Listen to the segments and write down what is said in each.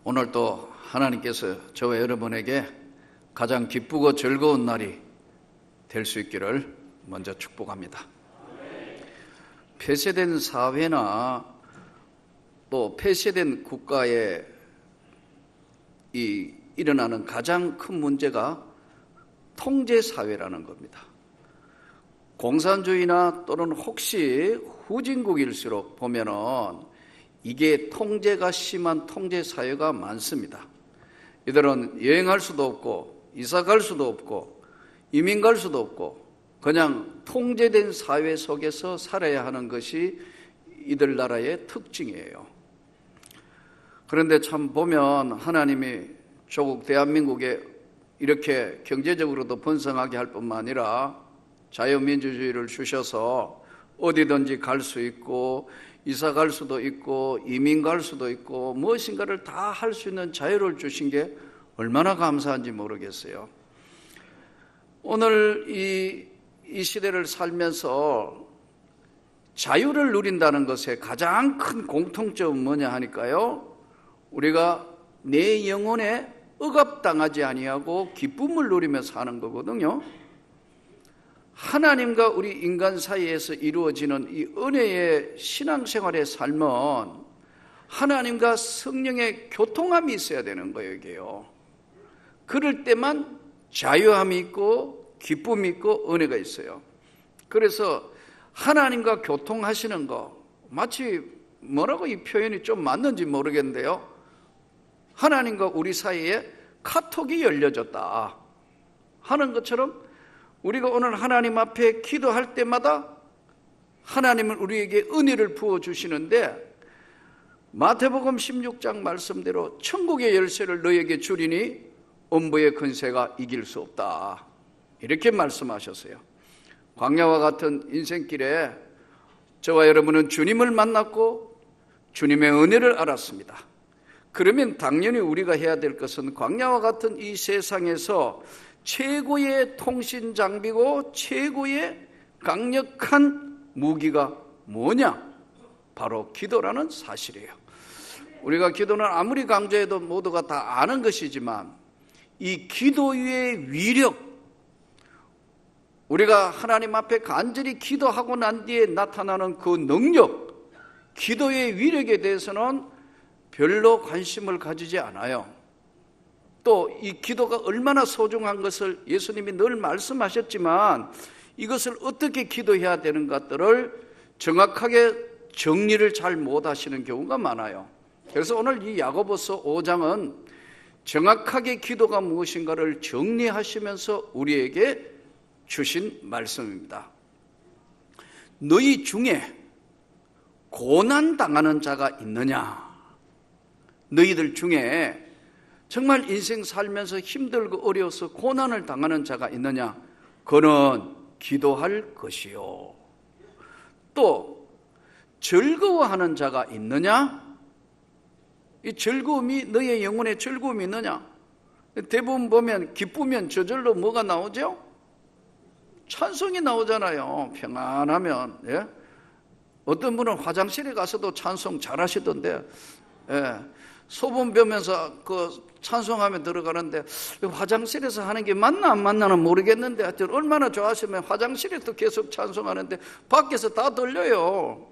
오늘도 하나님께서 저와 여러분에게 가장 기쁘고 즐거운 날이 될 수 있기를 먼저 축복합니다. 폐쇄된 사회나 또 폐쇄된 국가에 일어나는 가장 큰 문제가 통제사회라는 겁니다. 공산주의나 또는 혹시 후진국일수록 보면은 이게 통제가 심한 통제사회가 많습니다. 이들은 여행할 수도 없고 이사 갈 수도 없고 이민 갈 수도 없고 그냥 통제된 사회 속에서 살아야 하는 것이 이들 나라의 특징이에요. 그런데 참 보면 하나님이 조국 대한민국에 이렇게 경제적으로도 번성하게 할 뿐만 아니라 자유민주주의를 주셔서 어디든지 갈 수 있고 이사 갈 수도 있고 이민 갈 수도 있고 무엇인가를 다 할 수 있는 자유를 주신 게 얼마나 감사한지 모르겠어요. 오늘 이 시대를 살면서 자유를 누린다는 것의 가장 큰 공통점은 뭐냐 하니까요, 우리가 내 영혼에 억압당하지 아니하고 기쁨을 누리며 사는 거거든요. 하나님과 우리 인간 사이에서 이루어지는 이 은혜의 신앙생활의 삶은 하나님과 성령의 교통함이 있어야 되는 거예요, 이게요. 그럴 때만 자유함이 있고 기쁨이 있고 은혜가 있어요. 그래서 하나님과 교통하시는 거, 마치 뭐라고 이 표현이 좀 맞는지 모르겠는데요, 하나님과 우리 사이에 카톡이 열려졌다 하는 것처럼 우리가 오늘 하나님 앞에 기도할 때마다 하나님은 우리에게 은혜를 부어주시는데, 마태복음 16장 말씀대로 천국의 열쇠를 너에게 주리니 음부의 근세가 이길 수 없다, 이렇게 말씀하셨어요. 광야와 같은 인생길에 저와 여러분은 주님을 만났고 주님의 은혜를 알았습니다. 그러면 당연히 우리가 해야 될 것은 광야와 같은 이 세상에서 최고의 통신 장비고 최고의 강력한 무기가 뭐냐? 바로 기도라는 사실이에요. 우리가 기도는 아무리 강조해도 모두가 다 아는 것이지만 이 기도의 위력, 우리가 하나님 앞에 간절히 기도하고 난 뒤에 나타나는 그 능력, 기도의 위력에 대해서는 별로 관심을 가지지 않아요. 또 이 기도가 얼마나 소중한 것을 예수님이 늘 말씀하셨지만 이것을 어떻게 기도해야 되는 것들을 정확하게 정리를 잘 못하시는 경우가 많아요. 그래서 오늘 이 야고보서 5장은 정확하게 기도가 무엇인가를 정리하시면서 우리에게 주신 말씀입니다. 너희 중에 고난당하는 자가 있느냐? 너희들 중에 정말 인생 살면서 힘들고 어려워서 고난을 당하는 자가 있느냐? 그는 기도할 것이요. 또 즐거워하는 자가 있느냐? 이 즐거움이 너의 영혼에 즐거움이 있느냐? 대부분 보면 기쁘면 저절로 뭐가 나오죠? 찬송이 나오잖아요. 평안하면. 예? 어떤 분은 화장실에 가서도 찬송 잘하시던데, 예. 소문 배우면서 그 찬송하면 들어가는데 화장실에서 하는 게 맞나 안 맞나는 모르겠는데 하여튼 얼마나 좋아하시면 화장실에서 계속 찬송하는데 밖에서 다 들려요.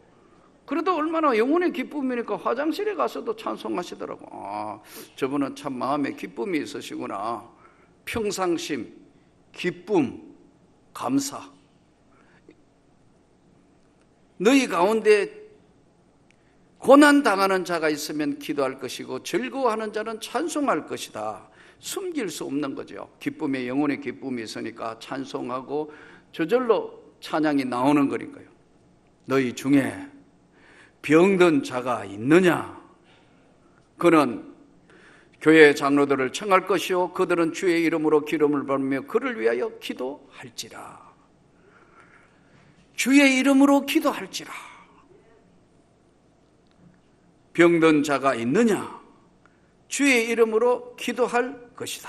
그래도 얼마나 영혼의 기쁨이니까 화장실에 가서도 찬송하시더라고. 아, 저분은 참 마음에 기쁨이 있으시구나. 평상심, 기쁨, 감사. 너희 가운데 고난당하는 자가 있으면 기도할 것이고 즐거워하는 자는 찬송할 것이다. 숨길 수 없는 거죠. 기쁨에 영혼의 기쁨이 있으니까 찬송하고 저절로 찬양이 나오는 거니까요. 너희 중에 병든 자가 있느냐? 그는 교회 장로들을 청할 것이요 그들은 주의 이름으로 기름을 받으며 그를 위하여 기도할지라. 주의 이름으로 기도할지라. 병든 자가 있느냐? 주의 이름으로 기도할 것이다.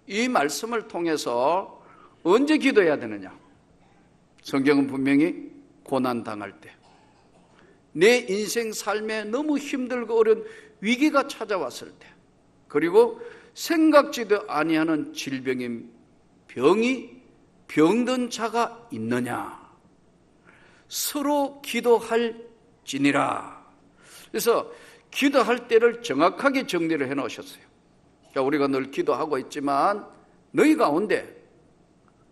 이 말씀을 통해서 언제 기도해야 되느냐? 성경은 분명히 고난당할 때, 내 인생 삶에 너무 힘들고 어려운 위기가 찾아왔을 때, 그리고 생각지도 아니하는 질병인 병든 자가 있느냐? 서로 기도할지니라. 그래서 기도할 때를 정확하게 정리를 해 놓으셨어요. 그러니까 우리가 늘 기도하고 있지만 너희 가운데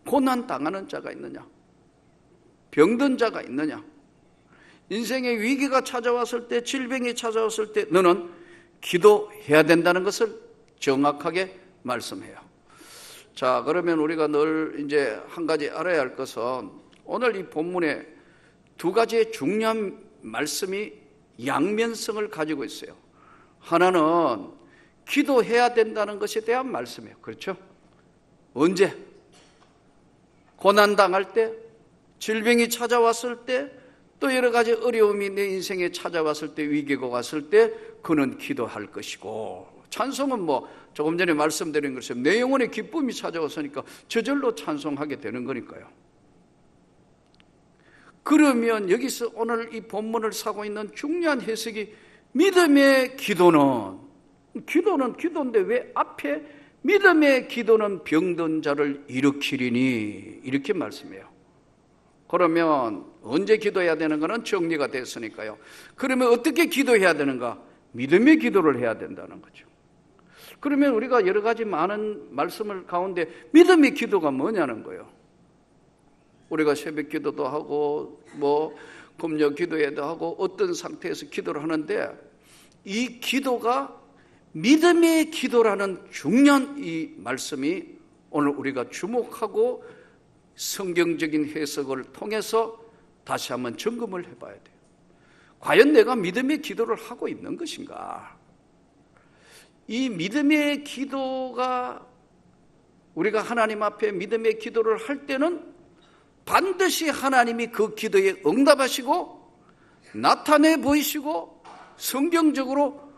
고난 당하는 자가 있느냐? 병든 자가 있느냐? 인생의 위기가 찾아왔을 때, 질병이 찾아왔을 때 너는 기도해야 된다는 것을 정확하게 말씀해요. 자, 그러면 우리가 늘 이제 한 가지 알아야 할 것은, 오늘 이 본문에 두 가지의 중요한 말씀이 양면성을 가지고 있어요. 하나는 기도해야 된다는 것에 대한 말씀이에요. 그렇죠? 언제? 고난당할 때, 질병이 찾아왔을 때, 또 여러 가지 어려움이 내 인생에 찾아왔을 때, 위기가 왔을 때 그는 기도할 것이고, 찬송은 조금 전에 말씀드린 것처럼 내 영혼의 기쁨이 찾아왔으니까 저절로 찬송하게 되는 거니까요. 그러면 여기서 오늘 이 본문을 사고 있는 중요한 해석이, 믿음의 기도는 기도인데 왜 앞에 믿음의 기도는 병든 자를 일으키리니, 이렇게 말씀해요. 그러면 언제 기도해야 되는가는 정리가 됐으니까요. 그러면 어떻게 기도해야 되는가? 믿음의 기도를 해야 된다는 거죠. 그러면 우리가 여러 가지 많은 말씀을 가운데 믿음의 기도가 뭐냐는 거예요. 우리가 새벽 기도도 하고 금요 기도회도 하고 어떤 상태에서 기도를 하는데, 이 기도가 믿음의 기도라는 중요한 이 말씀이 오늘 우리가 주목하고 성경적인 해석을 통해서 다시 한번 점검을 해봐야 돼요. 과연 내가 믿음의 기도를 하고 있는 것인가? 이 믿음의 기도가, 우리가 하나님 앞에 믿음의 기도를 할 때는 반드시 하나님이 그 기도에 응답하시고 나타내 보이시고 성경적으로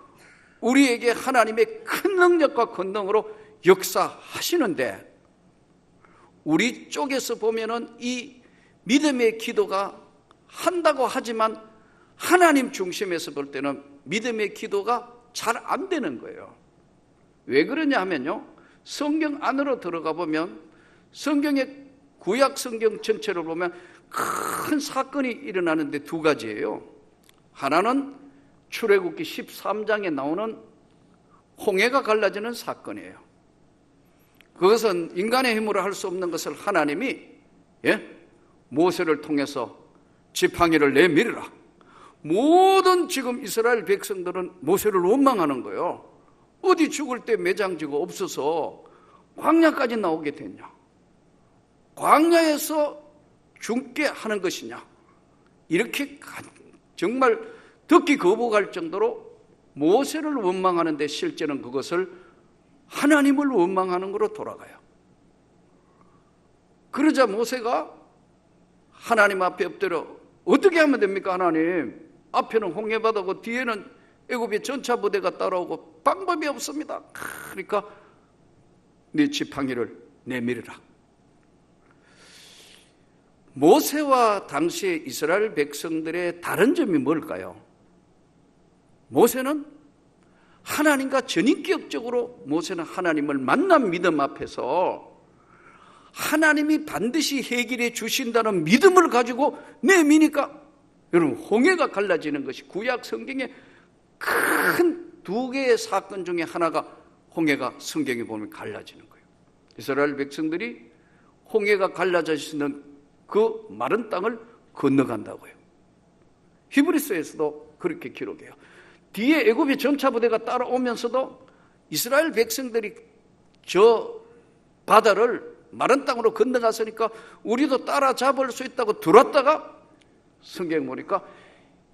우리에게 하나님의 큰 능력과 권능으로 역사하시는데, 우리 쪽에서 보면은 이 믿음의 기도가 한다고 하지만 하나님 중심에서 볼 때는 믿음의 기도가 잘 안 되는 거예요. 왜 그러냐 하면요, 성경 안으로 들어가 보면 성경의 구약 성경 전체를 보면 큰 사건이 일어나는데 두 가지예요. 하나는 출애굽기 13장에 나오는 홍해가 갈라지는 사건이에요. 그것은 인간의 힘으로 할 수 없는 것을 하나님이 모세를 통해서 지팡이를 내밀으라. 모든 지금 이스라엘 백성들은 모세를 원망하는 거예요. 어디 죽을 때 매장지가 없어서 광야까지 나오게 됐냐? 광야에서 죽게 하는 것이냐? 이렇게 정말 듣기 거부할 정도로 모세를 원망하는데, 실제는 그것을 하나님을 원망하는 거로 돌아가요. 그러자 모세가 하나님 앞에 엎드려, 어떻게 하면 됩니까? 하나님, 앞에는 홍해바다고 뒤에는 애굽의 전차 부대가 따라오고 방법이 없습니다. 그러니까 네 지팡이를 내밀으라. 모세와 당시의 이스라엘 백성들의 다른 점이 뭘까요? 모세는 하나님과 전인격적으로, 모세는 하나님을 만난 믿음 앞에서 하나님이 반드시 해결해 주신다는 믿음을 가지고 내미니까, 여러분, 홍해가 갈라지는 것이 구약 성경의 큰 두 개의 사건 중에 하나가 홍해가 성경에 보면 갈라지는 거예요. 이스라엘 백성들이 홍해가 갈라져 있는 그 마른 땅을 건너간다고요. 히브리서에서도 그렇게 기록해요. 뒤에 애굽의 전차 부대가 따라오면서도 이스라엘 백성들이 저 바다를 마른 땅으로 건너갔으니까 우리도 따라잡을 수 있다고 들었다가 성경 보니까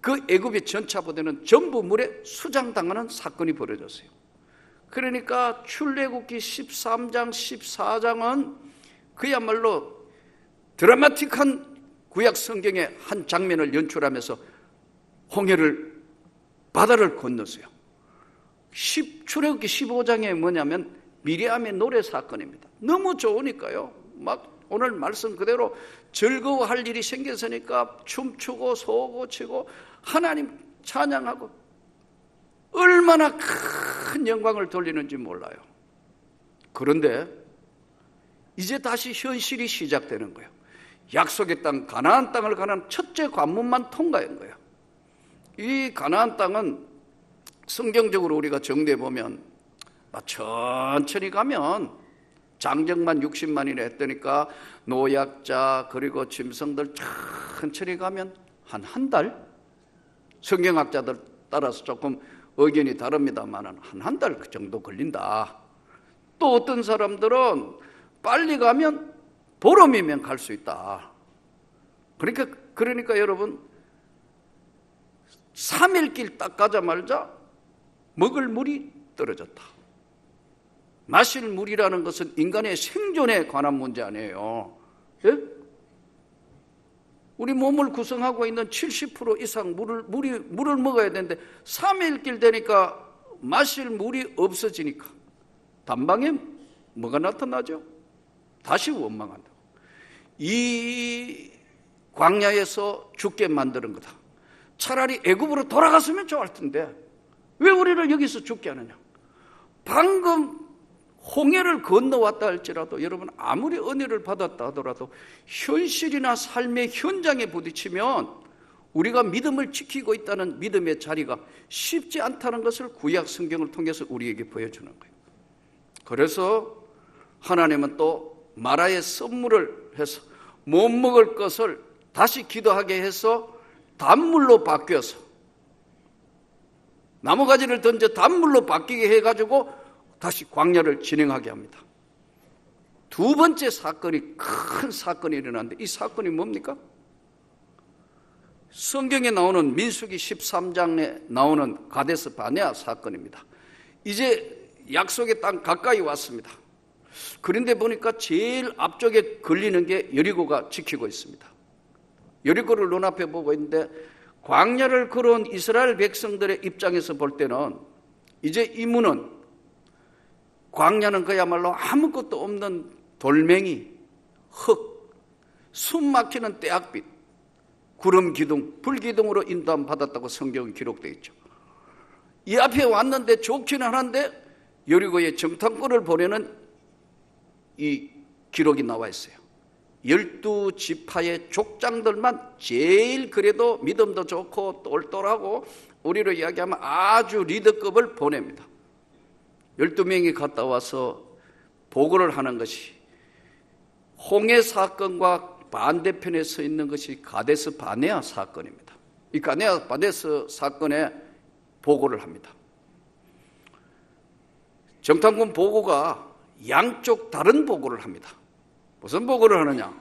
그 애굽의 전차 부대는 전부 물에 수장당하는 사건이 벌어졌어요. 그러니까 출애굽기 13장, 14장은 그야말로 드라마틱한 구약 성경의 한 장면을 연출하면서 홍해를, 바다를 건넜어요. 출애굽기 15장에 뭐냐면 미리암의 노래 사건입니다. 너무 좋으니까요, 막 오늘 말씀 그대로 즐거워할 일이 생겼으니까 춤추고 소고 치고 하나님 찬양하고 얼마나 큰 영광을 돌리는지 몰라요. 그런데 이제 다시 현실이 시작되는 거예요. 약속의 땅 가나안 땅을 가는 첫째 관문만 통과한 거예요. 이 가나안 땅은 성경적으로 우리가 정리해 보면 천천히 가면 장정만 60만이나 했다니까 노약자 그리고 짐승들 천천히 가면 한 달? 성경학자들 따라서 조금 의견이 다릅니다만 한 달 그 정도 걸린다. 또 어떤 사람들은 빨리 가면 보름이면 갈 수 있다. 그러니까 여러분 3일 길 딱 가자마자 먹을 물이 떨어졌다. 마실 물이라는 것은 인간의 생존에 관한 문제 아니에요. 예? 우리 몸을 구성하고 있는 70% 이상 물을 먹어야 되는데 3일 길 되니까 마실 물이 없어지니까 단방에 뭐가 나타나죠? 다시 원망한다. 이 광야에서 죽게 만드는 거다. 차라리 애굽으로 돌아갔으면 좋을 텐데 왜 우리를 여기서 죽게 하느냐? 방금 홍해를 건너왔다 할지라도 여러분 아무리 은혜를 받았다 하더라도 현실이나 삶의 현장에 부딪히면 우리가 믿음을 지키고 있다는 믿음의 자리가 쉽지 않다는 것을 구약 성경을 통해서 우리에게 보여주는 거예요. 그래서 하나님은 또 마라의 선물을 해서 못 먹을 것을 다시 기도하게 해서 단물로 바뀌어서 나무가지를 던져 단물로 바뀌게 해가지고 다시 광야를 진행하게 합니다. 두 번째 사건이 큰 사건이 일어났는데 이 사건이 뭡니까? 성경에 나오는 민수기 13장에 나오는 가데스 바네아 사건입니다. 이제 약속의 땅 가까이 왔습니다. 그런데 보니까 제일 앞쪽에 걸리는 게 여리고가 지키고 있습니다. 여리고를 눈앞에 보고 있는데 광야를 걸어온 이스라엘 백성들의 입장에서 볼 때는 이제 이 문은 광야는 그야말로 아무것도 없는 돌멩이, 흙, 숨 막히는 떼약빛, 구름 기둥, 불 기둥으로 인도함 받았다고 성경은 기록되어 있죠. 이 앞에 왔는데 좋기는 하는데 여리고의 정탐꾼을 보내는 이 기록이 나와 있어요. 12지파의 족장들만 제일 그래도 믿음도 좋고 똘똘하고 우리로 이야기하면 아주 리더급을 보냅니다. 12명이 갔다 와서 보고를 하는 것이 홍해 사건과 반대편에 서 있는 것이 가데스 바네아 사건입니다. 이 가데스 사건에 보고를 합니다. 정탐꾼 보고가 양쪽 다른 보고를 합니다. 무슨 보고를 하느냐?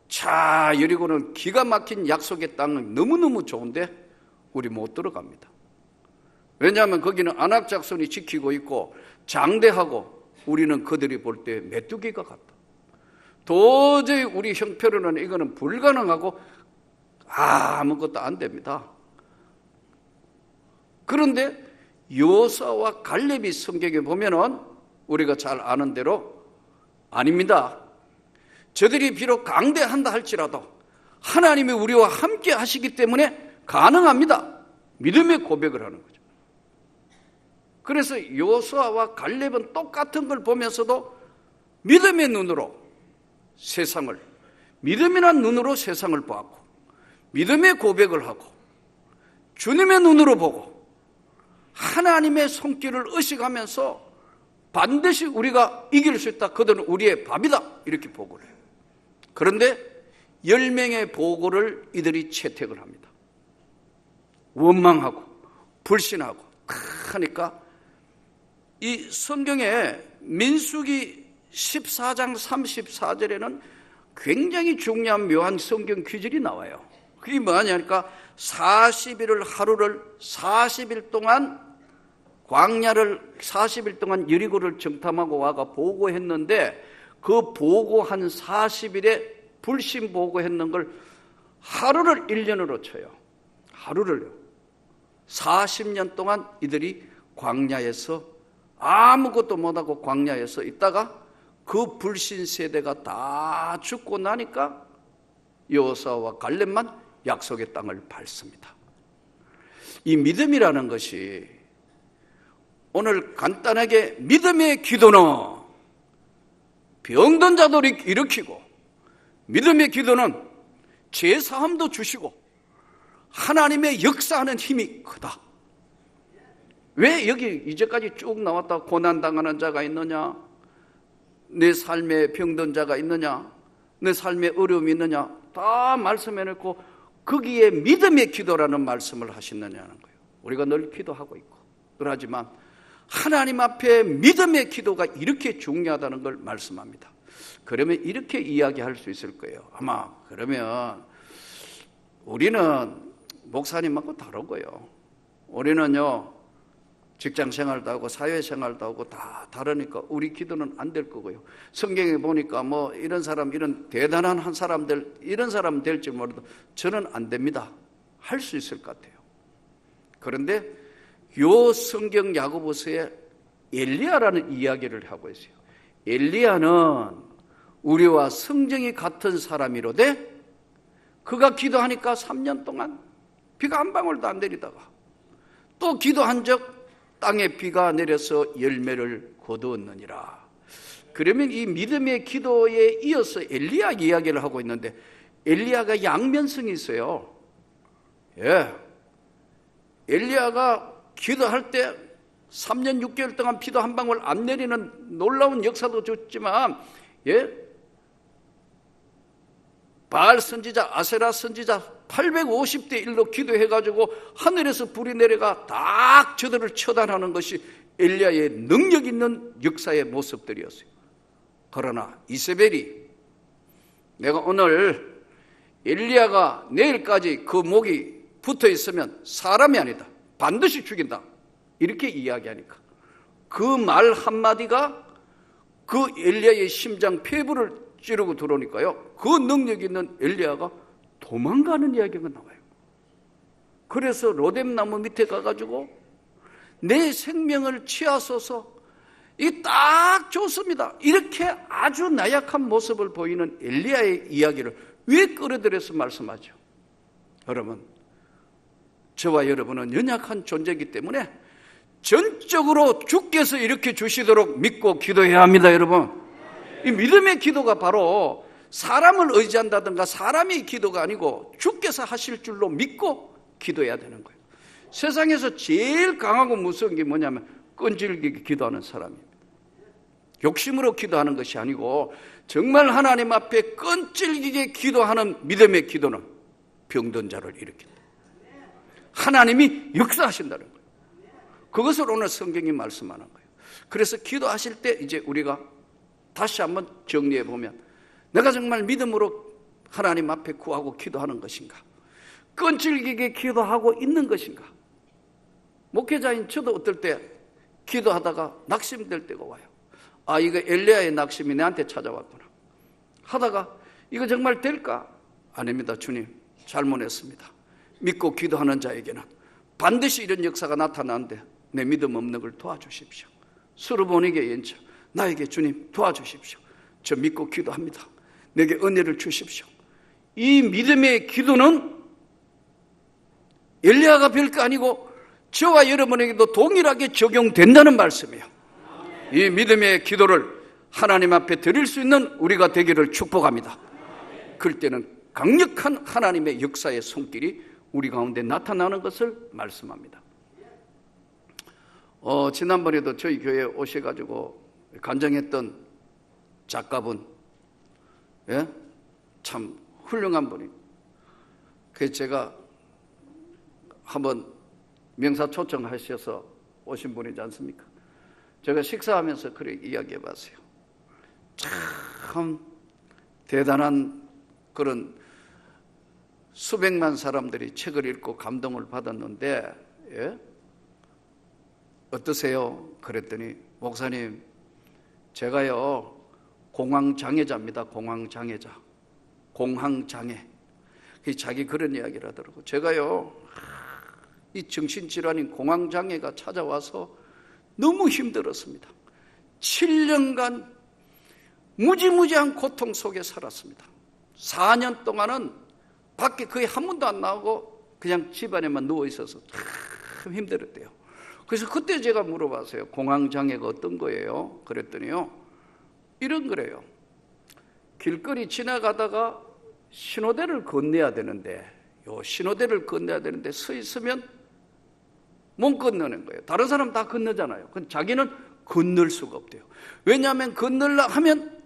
자, 여리고는 기가 막힌 약속의 땅은 너무너무 좋은데 우리 못 들어갑니다. 왜냐하면 거기는 아낙 작손이 지키고 있고 장대하고 우리는 그들이 볼 때 메뚜기가 같다. 도저히 우리 형편으로는 이거는 불가능하고 아무것도 안 됩니다. 그런데 여호수아와 갈렙이 성경에 보면은 우리가 잘 아는 대로 아닙니다. 저들이 비록 강대한다 할지라도 하나님이 우리와 함께 하시기 때문에 가능합니다. 믿음의 고백을 하는 거죠. 그래서 여호수아와 갈렙은 똑같은 걸 보면서도 믿음의 눈으로 세상을, 믿음이란 눈으로 세상을 보았고 믿음의 고백을 하고 주님의 눈으로 보고 하나님의 손길을 의식하면서 반드시 우리가 이길 수 있다. 그들은 우리의 밥이다. 이렇게 보고를 해요. 그런데 10명의 보고를 이들이 채택을 합니다. 원망하고 불신하고 하니까 이 성경에 민수기 14장 34절에는 굉장히 중요한 묘한 성경 규절이 나와요. 그게 뭐냐니까 40일을 하루를 40일 동안 광야를 40일 동안 여리고를 정탐하고 와가 보고했는데 그 보고한 40일에 불신 보고했는 걸 하루를 1년으로 쳐요. 하루를요. 40년 동안 이들이 광야에서 아무것도 못하고 광야에서 있다가 그 불신 세대가 다 죽고 나니까 여호수아와 갈렙만 약속의 땅을 밟습니다. 이 믿음이라는 것이 오늘 간단하게 믿음의 기도는 병든 자들을 일으키고, 믿음의 기도는 죄사함도 주시고 하나님의 역사하는 힘이 크다. 왜 여기 이제까지 쭉 나왔다 고난당하는 자가 있느냐, 내 삶에 병든 자가 있느냐, 내 삶에 어려움이 있느냐 다 말씀해놓고 거기에 믿음의 기도라는 말씀을 하시느냐는 거예요. 우리가 늘 기도하고 있고 그러지만 하나님 앞에 믿음의 기도가 이렇게 중요하다는 걸 말씀합니다. 그러면 이렇게 이야기할 수 있을 거예요. 아마 그러면 우리는 목사님하고 다르고요, 우리는요 직장생활도 하고 사회생활도 하고 다 다르니까 우리 기도는 안 될 거고요. 성경에 보니까 뭐 이런 사람, 이런 대단한 한 사람들, 이런 사람 될지 몰라도 저는 안 됩니다 할 수 있을 것 같아요. 그런데 요 성경 야고보서에 엘리야라는 이야기를 하고 있어요. 엘리야는 우리와 성정이 같은 사람이로되 그가 기도하니까 3년 동안 비가 한 방울도 안 내리다가 또 기도한 적 땅에 비가 내려서 열매를 거두었느니라. 그러면 이 믿음의 기도에 이어서 엘리야 이야기를 하고 있는데, 엘리야가 양면성이 있어요. 엘리야가 기도할 때 3년 6개월 동안 비도 한 방울 안 내리는 놀라운 역사도 줬지만, 바알 선지자, 아세라 선지자 850대 1로 기도해가지고 하늘에서 불이 내려가 딱 저들을 처단하는 것이 엘리야의 능력 있는 역사의 모습들이었어요. 그러나 이세벨이, 내가 오늘 엘리야가 내일까지 그 목이 붙어 있으면 사람이 아니다, 반드시 죽인다, 이렇게 이야기하니까 그 말 한마디가 그 엘리야의 심장 폐부를 찌르고 들어오니까요, 그 능력 있는 엘리야가 도망가는 이야기가 나와요. 그래서 로뎀나무 밑에 가가지고 내 생명을 취하소서, 이 딱 좋습니다, 이렇게 아주 나약한 모습을 보이는 엘리야의 이야기를 왜 끌어들여서 말씀하죠? 여러분, 저와 여러분은 연약한 존재이기 때문에 전적으로 주께서 이렇게 주시도록 믿고 기도해야 합니다. 여러분, 이 믿음의 기도가 바로 사람을 의지한다든가 사람의 기도가 아니고 주께서 하실 줄로 믿고 기도해야 되는 거예요. 세상에서 제일 강하고 무서운 게 뭐냐면 끈질기게 기도하는 사람입니다. 욕심으로 기도하는 것이 아니고 정말 하나님 앞에 끈질기게 기도하는 믿음의 기도는 병든 자를 일으킨다. 하나님이 역사하신다는 거예요. 그것을 오늘 성경이 말씀하는 거예요. 그래서 기도하실 때 이제 우리가 다시 한번 정리해 보면, 내가 정말 믿음으로 하나님 앞에 구하고 기도하는 것인가? 끈질기게 기도하고 있는 것인가? 목회자인 저도 어떨 때 기도하다가 낙심될 때가 와요. 아, 이거 엘리야의 낙심이 내한테 찾아왔구나 하다가 이거 정말 될까? 아닙니다. 주님, 잘못했습니다. 믿고 기도하는 자에게는 반드시 이런 역사가 나타나는데 내 믿음 없는 걸 도와주십시오. 수르보니게 연차, 나에게 주님 도와주십시오. 저 믿고 기도합니다. 내게 은혜를 주십시오. 이 믿음의 기도는 엘리야가 별거 아니고 저와 여러분에게도 동일하게 적용된다는 말씀이에요. 이 믿음의 기도를 하나님 앞에 드릴 수 있는 우리가 되기를 축복합니다. 그럴 때는 강력한 하나님의 역사의 손길이 우리 가운데 나타나는 것을 말씀합니다. 지난번에도 저희 교회에 오셔가지고 간증했던 작가분, 참 훌륭한 분이, 그래서 제가 한번 명사 초청하셔서 오신 분이지 않습니까? 제가 식사하면서 그렇게 이야기해 봤어요. 참 대단한 그런 수백만 사람들이 책을 읽고 감동을 받았는데, 어떠세요? 그랬더니, 목사님, 제가요 공황장애자입니다. 공황장애자. 공황장애. 자기 그런 이야기를 하더라고요. 제가요 이 정신질환인 공황장애가 찾아와서 너무 힘들었습니다. 7년간 무지무지한 고통 속에 살았습니다. 4년 동안은 밖에 거의 한 번도 안 나오고 그냥 집안에만 누워 있어서 참 힘들었대요. 그래서 그때 제가 물어봤어요. 공황장애가 어떤 거예요? 그랬더니요, 이런 거래요. 길거리 지나가다가 신호대를 건너야 되는데, 요 신호대를 건너야 되는데 서 있으면 못 건너는 거예요. 다른 사람 다 건너잖아요. 근데 자기는 건널 수가 없대요. 왜냐하면 건널라 하면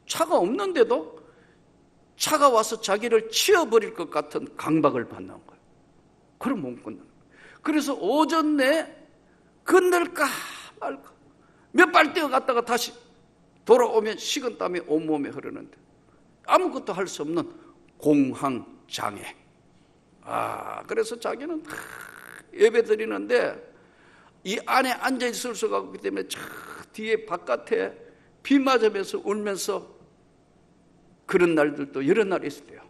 차가 없는데도 차가 와서 자기를 치워버릴 것 같은 강박을 받는 거예요. 그럼 못 건너는 거예요. 그래서 오전 내에 건널까 말까 몇 발 뛰어갔다가 다시 돌아오면 식은땀이 온몸에 흐르는데 아무것도 할 수 없는 공황장애. 그래서 자기는 예배 드리는데 이 안에 앉아 있을 수가 없기 때문에 저 뒤에 바깥에 비 맞으면서 울면서 그런 날들도 여러 날 있었대요.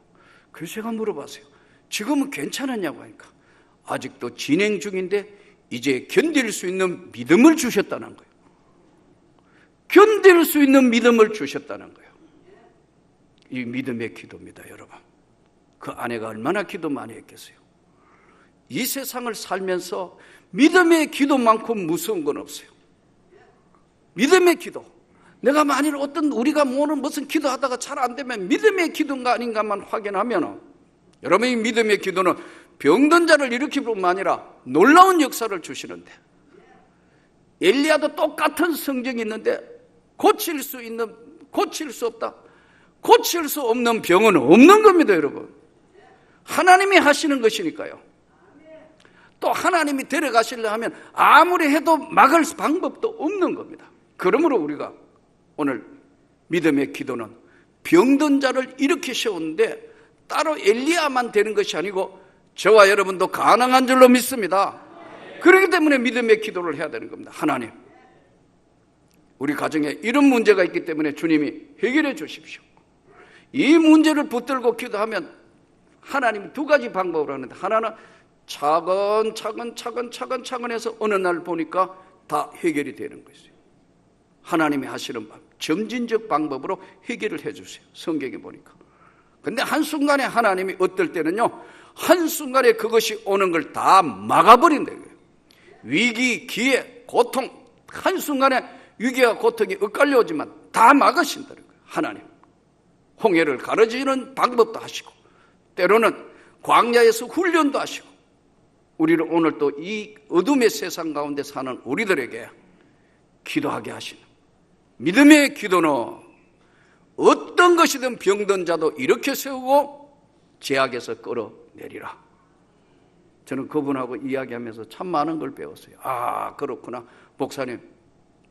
그래서 제가 물어봤어요. 지금은 괜찮았냐고 하니까 아직도 진행 중인데 이제 견딜 수 있는 믿음을 주셨다는 거예요. 견딜 수 있는 믿음을 주셨다는 거예요. 이 믿음의 기도입니다, 여러분. 그 아내가 얼마나 기도 많이 했겠어요. 이 세상을 살면서 믿음의 기도만큼 무서운 건 없어요. 믿음의 기도. 내가 만일 우리가 모르는 무슨 기도하다가 잘 안 되면 믿음의 기도인가 아닌가만 확인하면 여러분, 이 믿음의 기도는 병든 자를 일으킬 뿐만 아니라 놀라운 역사를 주시는데, 엘리야도 똑같은 성경이 있는데 고칠 수 없다. 고칠 수 없는 병은 없는 겁니다, 여러분. 하나님이 하시는 것이니까요. 또 하나님이 데려가시려 하면 아무리 해도 막을 방법도 없는 겁니다. 그러므로 우리가 오늘 믿음의 기도는 병든 자를 일으키셨는데 따로 엘리야만 되는 것이 아니고 저와 여러분도 가능한 줄로 믿습니다. 그렇기 때문에 믿음의 기도를 해야 되는 겁니다. 하나님, 우리 가정에 이런 문제가 있기 때문에 주님이 해결해 주십시오. 이 문제를 붙들고 기도하면 하나님이 두 가지 방법을 하는데, 하나는 차근차근 해서 어느 날 보니까 다 해결이 되는 것이에요. 하나님이 하시는 점진적 방법으로 해결을 해주세요. 성경에 보니까. 근데 한순간에 하나님이 어떨 때는요, 한순간에 그것이 오는 걸 다 막아버린다는 거예요. 위기, 기회, 고통, 한순간에 위기와 고통이 엇갈려 오지만 다 막으신다는 거예요. 하나님. 홍해를 가르치는 방법도 하시고, 때로는 광야에서 훈련도 하시고, 우리를 오늘 또 이 어둠의 세상 가운데 사는 우리들에게 기도하게 하시는 믿음의 기도는 어떤 것이든 병든 자도 일으켜 세우고 제약에서 끌어내리라. 저는 그분하고 이야기하면서 참 많은 걸 배웠어요. 그렇구나. 목사님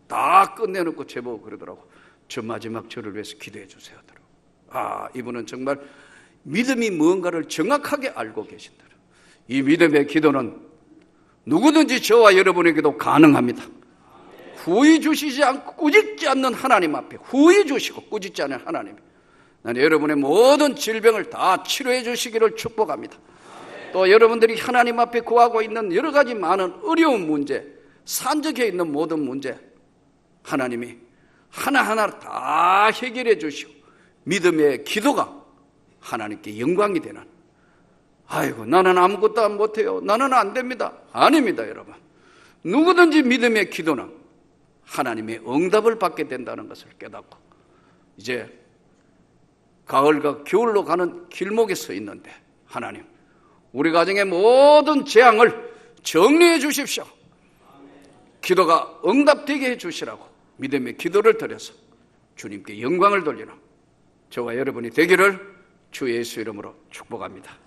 다 끝내놓고 제보고 그러더라고. 저 마지막 저를 위해서 기도해 주세요 하더라고. 이분은 정말 믿음이 무언가를 정확하게 알고 계신다. 이 믿음의 기도는 누구든지 저와 여러분에게도 가능합니다. 후회 주시지 않고 꾸짖지 않는 하나님 앞에 후회 주시고 꾸짖지 않는 하나님, 나는 여러분의 모든 질병을 다 치료해 주시기를 축복합니다. 또 여러분들이 하나님 앞에 구하고 있는 여러 가지 많은 어려운 문제, 산적해 있는 모든 문제, 하나님이 하나하나 다 해결해 주시고 믿음의 기도가 하나님께 영광이 되는, 나는 아무것도 못해요, 나는 안 됩니다. 아닙니다, 여러분. 누구든지 믿음의 기도는 하나님의 응답을 받게 된다는 것을 깨닫고, 이제 가을과 겨울로 가는 길목에 서 있는데, 하나님, 우리 가정의 모든 재앙을 정리해 주십시오. 기도가 응답되게 해 주시라고 믿음의 기도를 드려서 주님께 영광을 돌리는 저와 여러분이 되기를 주 예수 이름으로 축복합니다.